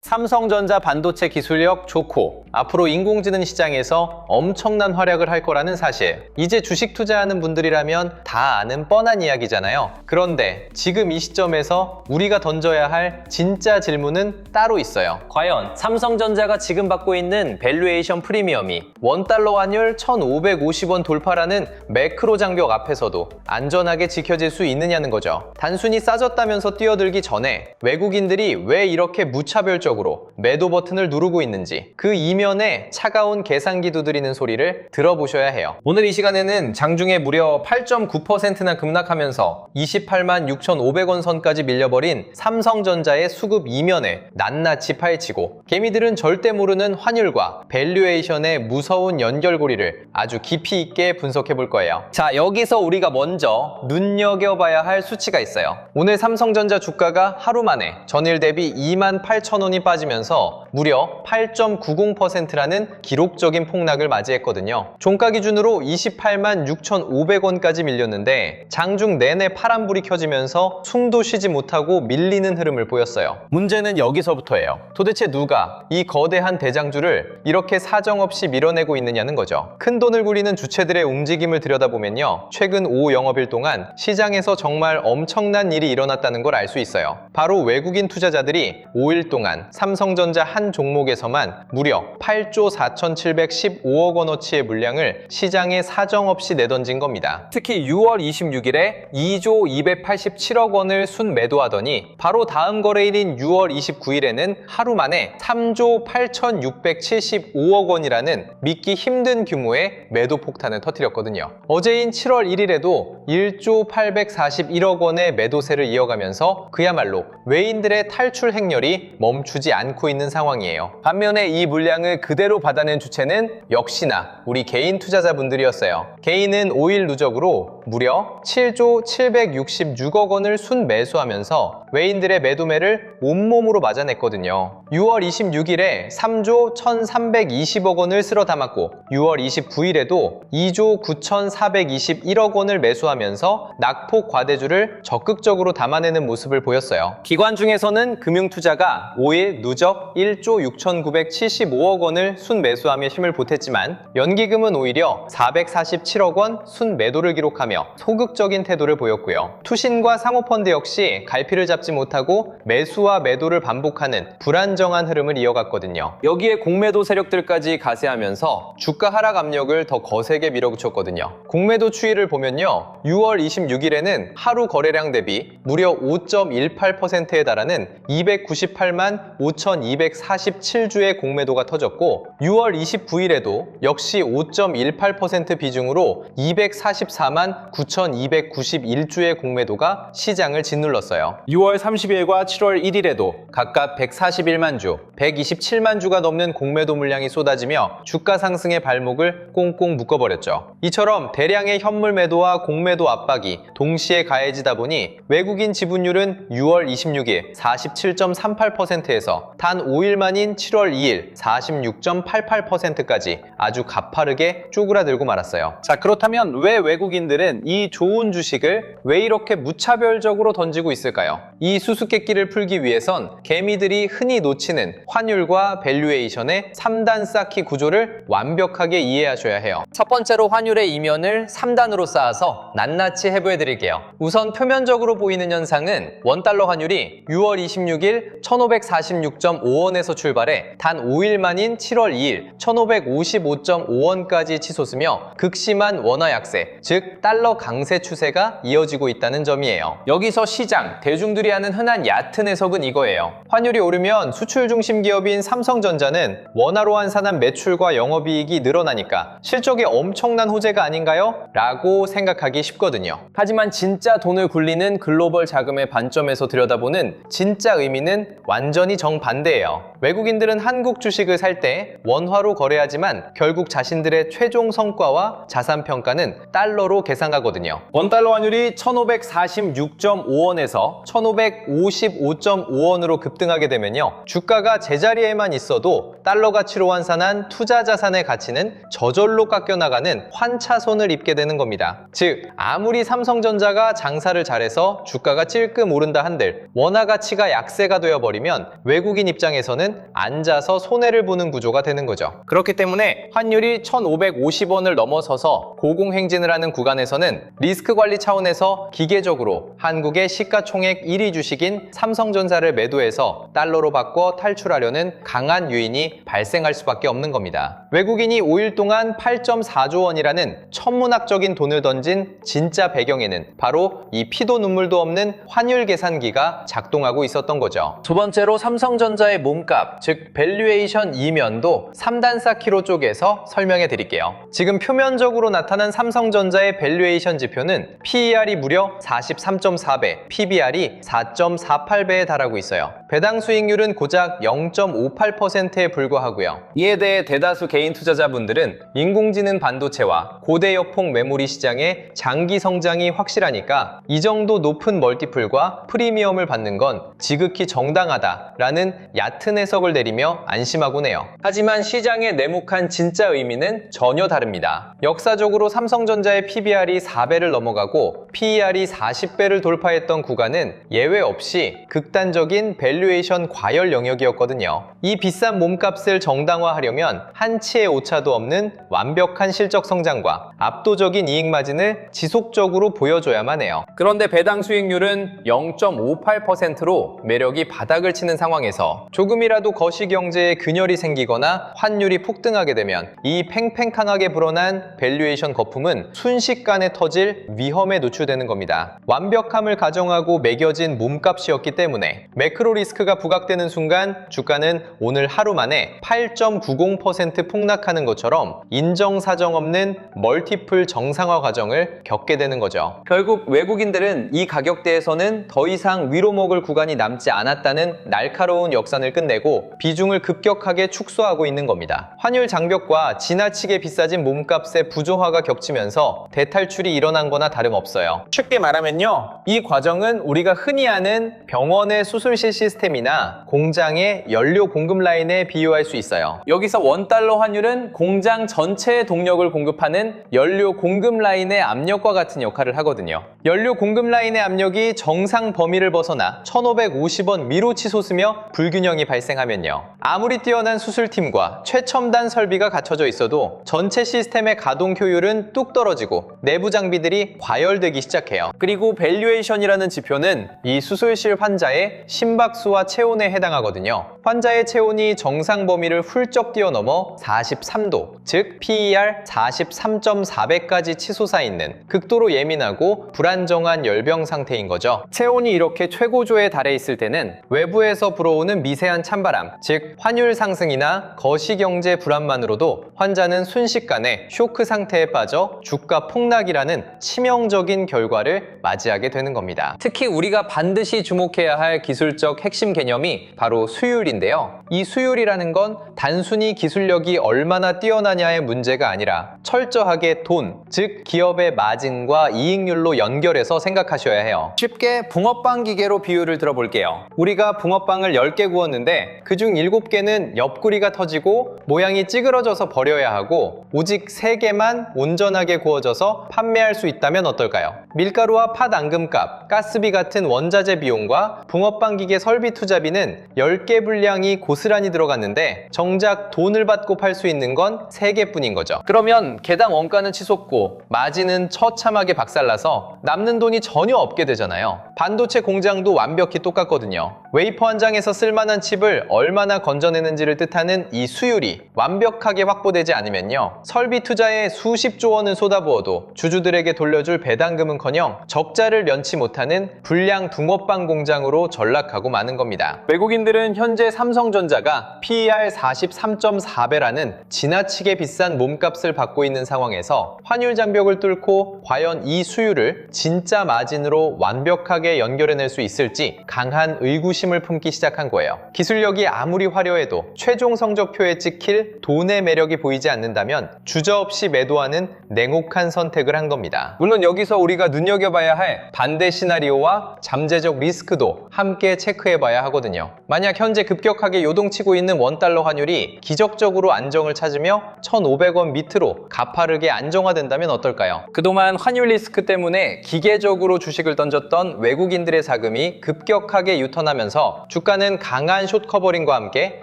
삼성전자 반도체 기술력 좋고 앞으로 인공지능 시장에서 엄청난 활약을 할 거라는 사실, 이제 주식 투자하는 분들이라면 다 아는 뻔한 이야기잖아요. 그런데 지금 이 시점에서 우리가 던져야 할 진짜 질문은 따로 있어요. 과연 삼성전자가 지금 받고 있는 밸류에이션 프리미엄이 $1 환율 1,550원 돌파라는 매크로 장벽 앞에서도 안전하게 지켜질 수 있느냐는 거죠. 단순히 싸졌다면서 뛰어들기 전에 외국인들이 왜 이렇게 무차별적으로 매도 버튼을 누르고 있는지 그 이면에 차가운 계산기 두드리는 소리를 들어보셔야 해요. 오늘 이 시간에는 장중에 무려 8.9%나 급락하면서 28만 6,500원 선까지 밀려버린 삼성전자의 수급 이면에 낱낱이 파헤치고, 개미들은 절대 모르는 환율과 밸류에이션의 무서운 연결고리를 아주 깊이 있게 분석해 볼 거예요. 자, 여기서 우리가 먼저 눈여겨봐야 할 수치가 있어요. 오늘 삼성전자 주가가 하루 만에 전일 대비 28,000원이 빠지면서 무려 8.90%라는 기록적인 폭락을 맞이했거든요. 종가 기준으로 28만 6,500원까지 밀렸는데 장중 내내 파란불이 켜지면서 숨도 쉬지 못하고 밀리는 흐름을 보였어요. 문제는 여기서부터예요. 도대체 누가 이 거대한 대장주를 이렇게 사정없이 밀어내고 있느냐는 거죠. 큰 돈을 굴리는 주체들의 움직임을 들여다보면요, 최근 오후 영업일 동안 시장에서 정말 엄청난 일이 일어났다는 걸 알 수 있어요. 바로 외국인 투자자들이 5일 동안 삼성전자 한 종목에서만 무려 8조 4,715억 원어치의 물량을 시장에 사정없이 내던진 겁니다. 특히 6월 26일에 2조 287억 원을 순매도하더니 바로 다음 거래일인 6월 29일에는 하루 만에 3조 8,675억 원이라는 믿기 힘든 규모의 매도 폭탄을 터뜨렸거든요. 어제인 7월 1일에도 1조 841억 원의 매도세를 이어가면서 그야말로 외인들의 탈출 행렬이 멈추지 않고 있는 상황이에요. 반면에 이 물량을 그대로 받아낸 주체는 역시나 우리 개인 투자자분들이었어요. 개인은 5일 누적으로 무려 7조 766억 원을 순매수하면서 외인들의 매도매를 온몸으로 맞아냈거든요. 6월 26일에 3조 1,320억 원을 쓸어 담았고 6월 29일에도 2조 9,421억 원을 매수하면서 낙폭 과대주를 적극적으로 담아내는 모습을 보였어요. 기관 중에서는 금융투자가 5일 누적 1조 6,975억 원을 순매수하며 힘을 보탰지만 연기금은 오히려 447억 원 순매도를 기록하며 소극적인 태도를 보였고요. 투신과 상호펀드 역시 갈피를 잡지 못하고 매수와 매도를 반복하는 불안정한 흐름을 이어갔거든요. 여기에 공매도 세력들까지 가세하면서 주가 하락 압력을 더 거세게 밀어붙였거든요. 공매도 추이를 보면요, 6월 26일에는 하루 거래량 대비 무려 5.18%에 달하는 298만 5,247주의 공매도가 터졌고 6월 29일에도 역시 5.18% 비중으로 244만 9,291주의 공매도가 시장을 짓눌렀어요. 6월 30일과 7월 1일에도 각각 141만 주, 127만 주가 넘는 공매도 물량이 쏟아지며 주가 상승의 발목을 꽁꽁 묶어버렸죠. 이처럼 대량의 현물 매도와 공매도 압박이 동시에 가해지다 보니 외국인 지분율은 6월 26일 47.38%에서 단 5일 만인 7월 2일 46.88%까지 아주 가파르게 쪼그라들고 말았어요. 자, 그렇다면 왜 외국인들은 이 좋은 주식을 왜 이렇게 무차별적으로 던지고 있을까요? 이 수수께끼를 풀기 위해선 개미들이 흔히 놓치는 환율과 밸류에이션의 3단 쌓기 구조를 완벽하게 이해하셔야 해요. 첫 번째로 환율의 이면을 3단으로 쌓아서 낱낱이 해부해 드릴게요. 우선 표면적으로 보이는 현상은 $1 환율이 6월 26일 1,546.5원에서 출발해 단 5일 만인 7월 2일 1,555.5원까지 치솟으며 극심한 원화 약세, 즉 달러 강세 추세가 이어지고 있다는 점이에요. 여기서 시장, 대중들이 하는 흔한 얕은 해석은 이거예요. 환율이 오르면 수출 중심 기업인 삼성전자는 원화로 환산한 매출과 영업이익이 늘어나니까 실적에 엄청난 호재가 아닌가요? 라고 생각하기 쉽거든요. 하지만 진짜 돈을 굴리는 글로벌 자금의 관점에서 들여다보는 진짜 의미는 완전히 정반대예요. 외국인들은 한국 주식을 살 때 원화로 거래하지만 결국 자신들의 최종 성과와 자산 평가는 달러로 계산하거든요. $1 환율이 1,546.5원에서 1,555.5원으로 급등하게 되면요, 주가가 제자리에만 있어도 달러 가치로 환산한 투자 자산의 가치는 저절로 깎여나가는 환차손을 입게 되는 겁니다. 즉, 아무리 삼성전자가 장사를 잘해서 주가가 찔끔 오른다 한들 원화 가치가 약세가 되어버리면 외국인 입장에서는 앉아서 손해를 보는 구조가 되는 거죠. 그렇기 때문에 환율이 1,550원을 넘어서서 고공행진을 하는 구간에서는 리스크 관리 차원에서 기계적으로 한국의 시가총액 1위 주식인 삼성전자를 매도해서 달러로 바꿔 탈출하려는 강한 유인이 발생할 수밖에 없는 겁니다. 외국인이 5일 동안 8.4조 원이라는 천문학적인 돈을 던진 진짜 배경에는 바로 이 피도 눈물도 없는 환율 계산기가 작동하고 있었던 거죠. 두 번째로 삼성전자의 몸값, 즉 밸류에이션 이면도 3단사 키로 쪼개서 설명해 드릴게요. 지금 표면적으로 나타난 삼성전자의 밸류에이션 지표는 PER이 무려 43.4배, PBR이 4.48배에 달하고 있어요. 배당 수익률은 고작 0.58%에 불과하고요. 이에 대해 대다수 개인 투자자분들은 인공지능 반도체와 고대역폭 메모리 시장의 장기 성장이 확실하니까 이 정도 높은 멀티플과 프리미엄을 받는 건 지극히 정당하다라는 얕은 해석을 내리며 안심하곤 해요. 하지만 시장에 내목한 진짜 의미는 전혀 다릅니다. 역사적으로 삼성전자의 PBR이 4배를 넘어가고 PER이 40배를 돌파했던 구간은 예외 없이 극단적인 밸류에이션 과열 영역이었거든요. 이 비싼 몸값을 정당화하려면 한치의 오차도 없는 완벽한 실적 성장과 압도적인 이익 마진을 지속적으로 보여줘야만 해요. 그런데 배당 수익률은 0.58%로 매력이 바닥을 치는 상황에서 조금이라도 거시경제에 균열이 생기거나 환율이 폭등하게 되면 이 팽팽강하게 불어난 밸류에이션 거품은 순식간에 터질 위험에 노출되는 겁니다. 완벽함을 가정하고 매겨진 몸값이었기 때문에 매크로 리스크가 부각되는 순간 주가는 오늘 하루 만에 8.90% 폭락하는 것처럼 인정사정 없는 멀티플 정상화 과정을 겪게 되는 거죠. 결국 외국인들은 이 가격대에서는 더 이상 위로 먹을 구간이 남지 않았다는 날카로운 역산을 끝내고 비중을 급격하게 축소하고 있는 겁니다. 환율 장벽과 지나치게 비싸진 몸값의 부조화가 겹치면서 대탈출이 일어난 거나 다름없어요. 쉽게 말하면요, 이 과정은 우리가 흔히 아는 병원의 수술실 시스템이나 공장의 연료 공급 라인에 비유할 수 있어요. 여기서 원달러 환율은 공장 전체의 동력을 공급하는 연료 공급 라인의 압력과 같은 역할을 하거든요. 연료 공급 라인의 압력이 정상 범위를 벗어나 1,550원 미로 치솟으며 불균형이 발생하면요, 아무리 뛰어난 수술팀과 최첨단 설비가 갖춰져 있어도 전체 시스템의 가동 효율은 뚝 떨어지고 내부 장비들이 과열되기 시작해요. 그리고 밸류에이션이라는 지표는 이 수술실 환자의 심박수와 체온에 해당하거든요. 환자의 체온이 정상 범위를 훌쩍 뛰어넘어 43도, 즉 PER 43.4배까지 치솟아 있는 극도로 예민하고 불안정한 열병 상태인 거죠. 체온이 이렇게 최고조에 달해 있을 때는 외부에서 불어오는 미세한 찬바람, 즉 환율 상승이나 거시경제 불안만으로도 환자는 순식간에 쇼크 상태에 빠져 주가 폭락이라는 치명적인 결과를 맞이하게 되는 겁니다. 특히 우리가 반드시 주목해야 할 기술적 핵심 개념이 바로 수율인데요. 이 수율이라는 건 단순히 기술력이 얼마나 뛰어나냐의 문제가 아니라 철저하게 돈, 즉 기업의 마진과 이익률로 연결해서 생각하셔야 해요. 쉽게 붕어빵 기계로 비유를 들어볼게요. 우리가 붕어빵을 10개 구웠는데 그중 7개는 옆구리가 터지고 모양이 찌그러져서 버려야 하고 오직 3개만 온전하게 구워져서 판매할 수 있다면 어떨까요? 밀가루와 팥 앙금값, 가스비 같은 원자재 비용과 붕어빵 기계 설비 투자비는 10개 분량이 고스란히 들어갔는데 정작 돈을 받고 팔 수 있는 건 3개뿐인 거죠. 그러면 개당 원가는 치솟고 마진은 처참하게 박살나서 남는 돈이 전혀 없게 되잖아요. 반도체 공장도 완벽히 똑같거든요. 웨이퍼 한 장에서 쓸만한 칩을 얼마나 건져내는지를 뜻하는 이 수율이 완벽하게 확보되지 않으면요, 설비 투자에 수십조 원을 쏟아부어도 주주들에게 돌려줄 배당금은커녕 적자를 면치 못하는 불량 붕어빵 공장으로 전락하고 마는 겁니다. 외국인들은 현재 삼성전자가 PER 43.4배라는 지나치게 비싼 몸값을 받고 있는 상황에서 환율 장벽을 뚫고 과연 이 수율을 진짜 마진으로 완벽하게 연결해낼 수 있을지 강한 의구심 자부심을 품기 시작한 거예요. 기술력이 아무리 화려해도 최종 성적표에 찍힐 돈의 매력이 보이지 않는다면 주저없이 매도하는 냉혹한 선택을 한 겁니다. 물론 여기서 우리가 눈여겨봐야 할 반대 시나리오와 잠재적 리스크도 함께 체크해봐야 하거든요. 만약 현재 급격하게 요동치고 있는 원달러 환율이 기적적으로 안정을 찾으며 1,500원 밑으로 가파르게 안정화된다면 어떨까요? 그동안 환율 리스크 때문에 기계적으로 주식을 던졌던 외국인들의 자금이 급격하게 유턴하면서 주가는 강한 숏 커버링과 함께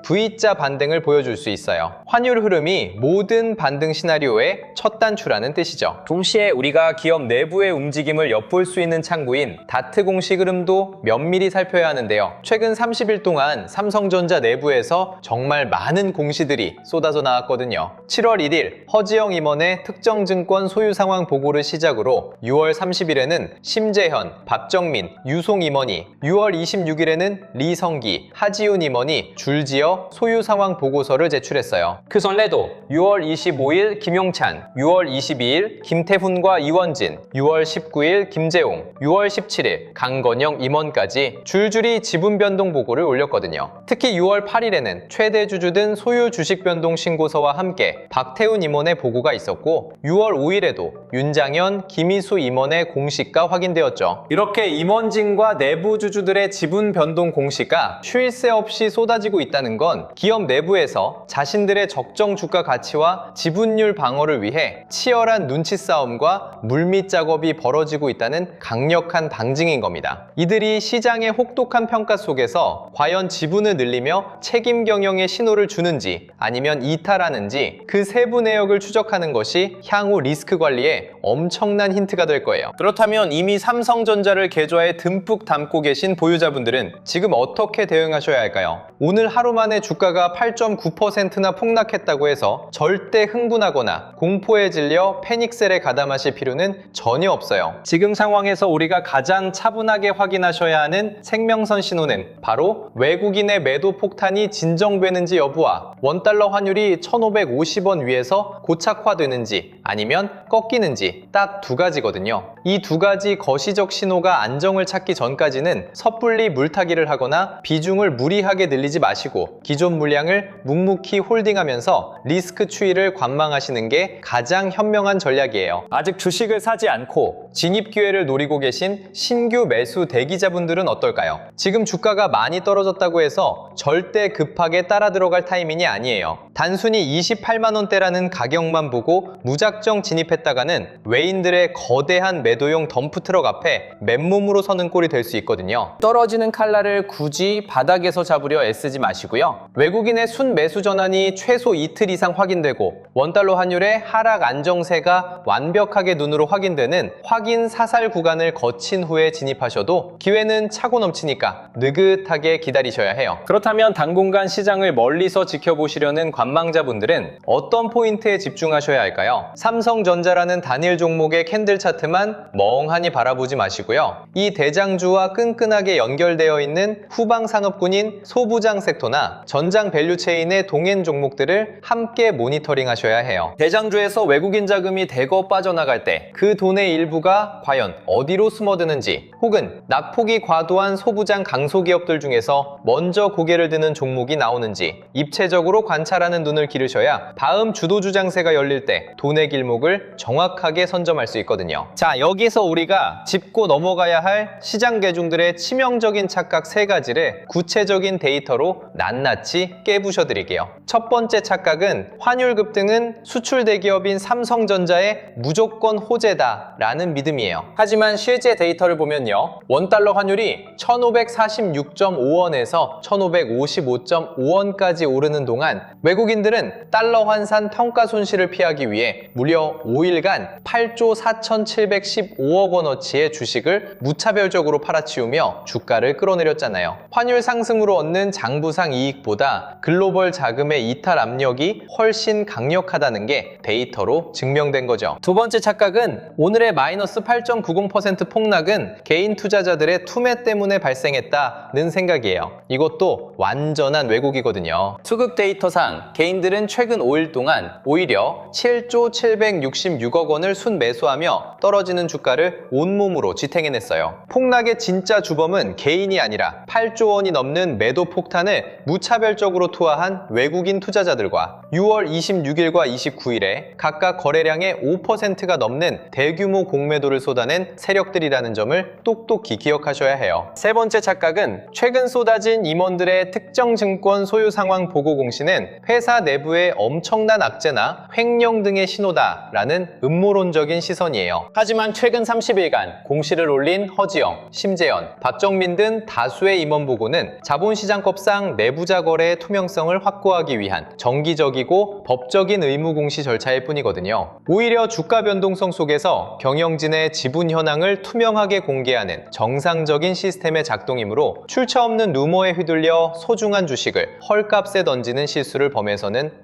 V자 반등을 보여줄 수 있어요. 환율 흐름이 모든 반등 시나리오의 첫 단추라는 뜻이죠. 동시에 우리가 기업 내부의 움직임을 엿볼 수 있는 창구인 다트 공식 흐름도 면밀히 살펴야 하는데요. 최근 30일 동안 삼성전자 내부에서 정말 많은 공시들이 쏟아져 나왔거든요. 7월 1일 허지영 임원의 특정 증권 소유 상황 보고를 시작으로 6월 30일에는 심재현, 박정민, 유송 임원이, 6월 26일에는 리성기, 하지훈 임원이 줄지어 소유 상황 보고서를 제출했어요. 그 전에도 6월 25일 김용찬, 6월 22일 김태훈과 이원진, 6월 19일 김재용, 6월 17일 강건영 임원까지 줄줄이 지분 변동 보고를 올렸거든요. 특히 6월 8일에는 최대 주주든 소유 주식 변동 신고서와 함께 박태훈 임원의 보고가 있었고 6월 5일에도 윤장현, 김희수 임원의 공시가 확인되었죠. 이렇게 임원진과 내부 주주들의 지분 변동 공시가 쉴 새 없이 쏟아지고 있다는 건 기업 내부에서 자신들의 적정 주가 가치와 지분율 방어를 위해 치열한 눈치 싸움과 물밑 작업이 벌어지고 있다는 강력한 방증인 겁니다. 이들이 시장의 혹독한 평가 속에서 과연 지분을 늘리며 책임 경영의 신호를 주는지 아니면 이탈하는지 그 세부 내역을 추적하는 것이 향후 리스크 관리에 엄청난 힌트가 될 거예요. 그렇다면 이미 삼성전자를 계좌에 듬뿍 담고 계신 보유자분들은 지금 어떻게 대응하셔야 할까요? 오늘 하루 만에 주가가 8.9%나 폭락했다고 해서 절대 흥분하거나 공포에 질려 패닉셀에 가담하실 필요는 전혀 없어요. 지금 상황에서 우리가 가장 차분하게 확인하셔야 하는 생명선 신호는 바로 외국인의 매도 폭탄이 진정되는지 여부와 원달러 환율이 1,550원 위에서 고착화되는지 아니면 꺾이는지 딱 두 가지거든요. 이 두 가지 거시적 신호가 안정을 찾기 전까지는 섣불리 물타기를 하거나 비중을 무리하게 늘리지 마시고 기존 물량을 묵묵히 홀딩하면서 리스크 추이를 관망하시는 게 가장 현명한 전략이에요. 아직 주식을 사지 않고 진입 기회를 노리고 계신 신규 매수 대기자분들은 어떨까요? 지금 주가가 많이 떨어졌다고 해서 절대 급하게 따라 들어갈 타이밍이 아니에요. 단순히 28만 원대라는 가격만 보고 무작정 진입했다가는 외인들의 거대한 매도용 덤프트럭 앞에 맨몸으로 서는 꼴이 될 수 있거든요. 떨어지는 칼날을 굳이 바닥에서 잡으려 애쓰지 마시고요. 외국인의 순매수 전환이 최소 이틀 이상 확인되고 원달러 환율의 하락 안정세가 완벽하게 눈으로 확인되는 확인 사살 구간을 거친 후에 진입하셔도 기회는 차고 넘치니까 느긋하게 기다리셔야 해요. 그렇다면 당분간 시장을 멀리서 지켜보시려는 관망자분들은 어떤 포인트에 집중하셔야 할까요? 삼성전자라는 단일 종목의 캔들 차트만 멍하니 바라보지 마시고요. 이 대장주와 끈끈하게 연결되어 있는 후방 산업군인 소부장 섹터나 전장 밸류체인의 동행 종목들을 함께 모니터링 하셔야 해요. 대장주에서 외국인 자금이 대거 빠져나갈 때 그 돈의 일부가 과연 어디로 숨어드는지 혹은 낙폭이 과도한 소부장 강소기업들 중에서 먼저 고개를 드는 종목이 나오는지 입체적으로 관찰하는 눈을 기르셔야 다음 주도주 장세가 열릴 때 돈의 길목을 정확하게 선점할 수 있거든요. 자, 여기서 우리가 짚고 넘어가야 할 시장 대중들의 치명적인 착각 3가지를 구체적인 데이터로 낱낱이 깨부셔 드릴게요. 첫 번째 착각은 환율 급등은 수출 대기업인 삼성전자의 무조건 호재다 라는 믿음이에요. 하지만 실제 데이터를 보면요, 원달러 환율이 1546.5원에서 1555.5원까지 오르는 동안 외국인들은 달러 환산 평가 손실을 피하기 위해 무려 5일간 8조 4,715억 원어치의 주식을 무차별적으로 팔아치우며 주가를 끌어내렸잖아요. 환율 상승으로 얻는 장부상 이익보다 글로벌 자금의 이탈 압력이 훨씬 강력하다는 게 데이터로 증명된 거죠. 두 번째 착각은 오늘의 마이너스 8.90% 폭락은 개인 투자자들의 투매 때문에 발생했다는 생각이에요. 이것도 완전한 왜곡이거든요. 투극 데이터상 개인들은 최근 5일 동안 오히려 7조 766억 원을 순매수하며 떨어지는 주가를 온몸으로 지탱해냈어요. 폭락의 진짜 주범은 개인이 아니라 8조 원이 넘는 매도 폭탄을 무차별적으로 투하한 외국인 투자자들과 6월 26일과 29일에 각각 거래량의 5%가 넘는 대규모 공매도를 쏟아낸 세력들이라는 점을 똑똑히 기억하셔야 해요. 세 번째 착각은 최근 쏟아진 임원들의 특정 증권 소유 상황 보고 공시는 회사 내부의 엄청난 악재나 횡령 등의 신호다라는 음모론적인 시선이에요. 하지만 최근 30일간 공시를 올린 허지영, 심재현, 박정민 등 다수의 임원 보고는 자본시장법상 내부자 거래의 투명성을 확보하기 위한 정기적이고 법적인 의무 공시 절차일 뿐이거든요. 오히려 주가 변동성 속에서 경영진의 지분 현황을 투명하게 공개하는 정상적인 시스템의 작동이므로 출처 없는 루머에 휘둘려 소중한 주식을 헐값에 던지는 실수를 범해서는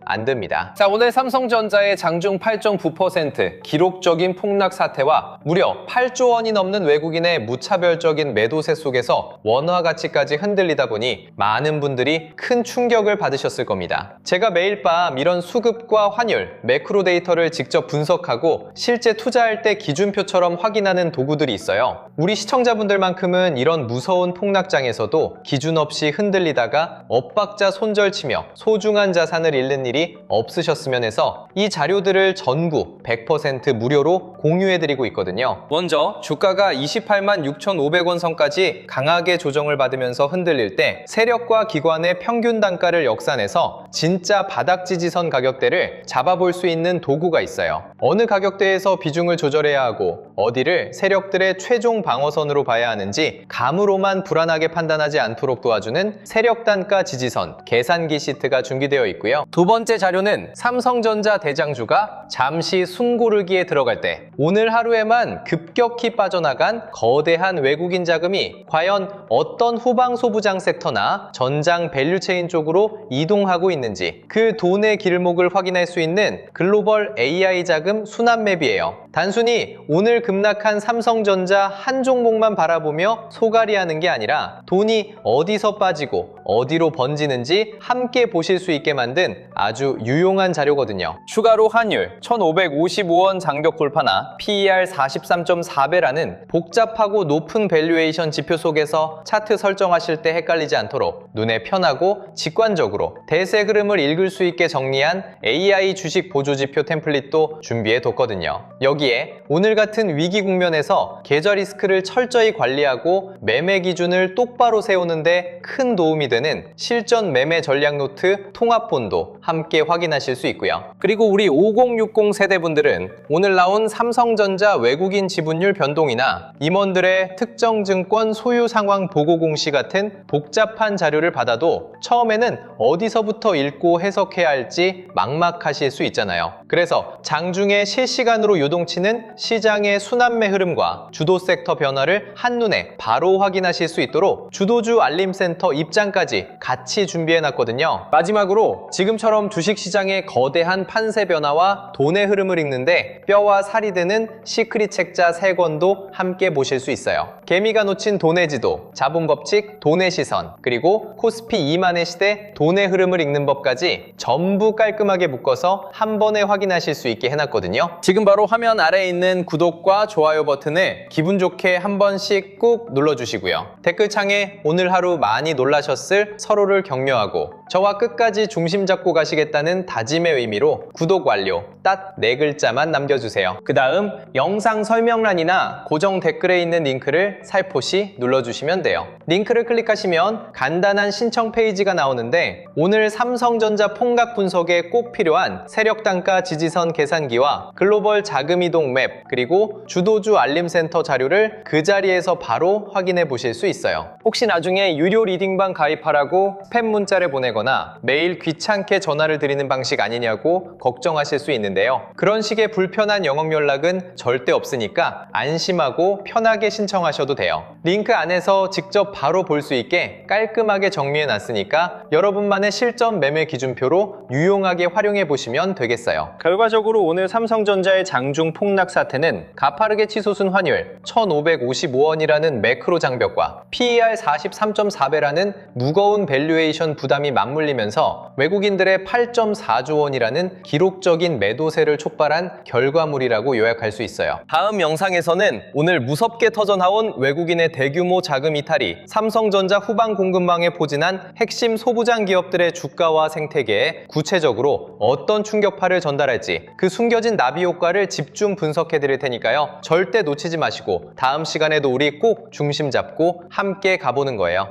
안 됩니다. 자, 오늘 삼성전자의 장중 8.9% 기록적인 폭락 사태와 무려 8조 원이 넘는 외국인의 무차별적인 매도세 속에서 원화 가치까지 흔들리다 보니 많은 분들이 큰 충격을 받으셨을 겁니다. 제가 매일 밤 이런 수급과 환율, 매크로 데이터를 직접 분석하고 실제 투자할 때 기준표처럼 확인하는 도구들이 있어요. 우리 시청자분들만큼은 이런 무서운 폭락장에서도 기준 없이 흔들리다가 엇박자 손절치며 소중한 자산을 잃는 일이 없으셨으면 해서 이 자료들을 전부 100% 무료로 공유해드리고 있거든요. 먼저 주가가 28만 6,500원 선까지 강하게 조정을 받으면서 흔들릴 때 세력과 기관의 평균 단가를 역산해서 진짜 바닥 지지선 가격대를 잡아볼 수 있는 도구가 있어요. 어느 가격대에서 비중을 조절해야 하고 어디를 세력들의 최종 방어선으로 봐야 하는지 감으로만 불안하게 판단하지 않도록 도와주는 세력 단가 지지선 계산기 시트가 준비되어 있고요. 두 번째 자료는 삼성전자 대장주가 잠시 숨고르기에 들어갈 때 오늘 하루에만 급격히 빠져나간 거대한 외국인 자금이 과연 어떤 후방 소부장 섹터나 전장 밸류체인 쪽으로 이동하고 있는지 그 돈의 길목을 확인할 수 있는 글로벌 AI 자금 순환맵이에요. 단순히 오늘 급락한 삼성전자 한 종목만 바라보며 소갈이하는 게 아니라 돈이 어디서 빠지고 어디로 번지는지 함께 보실 수 있게 만든 아주 유용한 자료거든요. 추가로 환율 1,555원 장벽 돌파나 PER 43.4배라는 복잡하고 높은 밸류에이션 지표 속에서 차트 설정하실 때 헷갈리지 않도록 눈에 편하고 직관적으로 대세 흐름을 읽을 수 있게 정리한 AI 주식 보조지표 템플릿도 준비해뒀거든요. 여기에 오늘 같은 위기 국면에서 계좌 리스크를 철저히 관리하고 매매 기준을 똑바로 세우는데 큰 도움이 되는 실전 매매 전략 노트 통합본도 함께 확인하실 수 있고요. 그리고 우리 5060 세대분들은 오늘 나온 삼성전자 외국인 지분율 변동이나 임원들의 특정 증권 소유 상황 보고 공시 같은 복잡한 자료를 받아도 처음에는 어디서부터 읽고 해석해야 할지 막막하실 수 있잖아요. 그래서 장중에 실시간으로 요동치는 시장의 순환매 흐름과 주도 섹터 변화를 한눈에 바로 확인하실 수 있도록 주도주 알림센터 입장까지 같이 준비해놨거든요. 마지막으로 지금처럼 주식시장의 거대한 판세 변화와 돈의 흐름을 읽는데 뼈와 살이 되는 시크릿 책자 3권도 함께 보실 수 있어요. 개미가 놓친 돈의 지도, 자본법칙, 돈의 시선, 그리고 코스피 2만의 시대 돈의 흐름을 읽는 법까지 전부 깔끔하게 묶어서 한 번에 확인하실 수 있게 해놨거든요. 지금 바로 화면 아래에 있는 구독과 좋아요 버튼을 기분 좋게 한 번씩 꾹 눌러주시고요. 댓글창에 오늘 하루 많이 놀라셨을 서로를 격려하고 저와 끝까지 중심 잡고 가시겠다는 다짐의 의미로 구독 완료 딱 4글자만 남겨주세요. 그 다음 영상 설명란이나 고정 댓글에 있는 링크를 살포시 눌러주시면 돼요. 링크를 클릭하시면 간단한 신청 페이지가 나오는데 오늘 삼성전자 폭락 분석에 꼭 필요한 세력 단가 지지선 계산기와 글로벌 자금 이동 맵 그리고 주도주 알림센터 자료를 그 자리에서 바로 확인해 보실 수 있어요. 혹시 나중에 유료 리딩방 가입하라고 스팸 문자를 보내거나 매일 귀찮게 전화를 드리는 방식 아니냐고 걱정하실 수 있는데요. 그런 식의 불편한 영업 연락은 절대 없으니까 안심하고 편하게 신청하셔도 돼요. 링크 안에서 직접 바로 볼 수 있게 깔끔하게 정리해 놨으니까 여러분만의 실전 매매 기준표로 유용하게 활용해 보시면 되겠어요. 결과적으로 오늘 삼성전자의 장중 폭락 사태는 가파르게 치솟은 환율 1,555원이라는 매크로 장벽과 PER 43.4배라는 무거운 밸류에이션 부담이 맞물리면서 외국인들의 최대 8.4조 원이라는 기록적인 매도세를 촉발한 결과물이라고 요약할 수 있어요. 다음 영상에서는 오늘 무섭게 터져나온 외국인의 대규모 자금 이탈이 삼성전자 후방 공급망에 포진한 핵심 소부장 기업들의 주가와 생태계에 구체적으로 어떤 충격파를 전달할지 그 숨겨진 나비 효과를 집중 분석해 드릴 테니까요. 절대 놓치지 마시고 다음 시간에도 우리 꼭 중심 잡고 함께 가보는 거예요.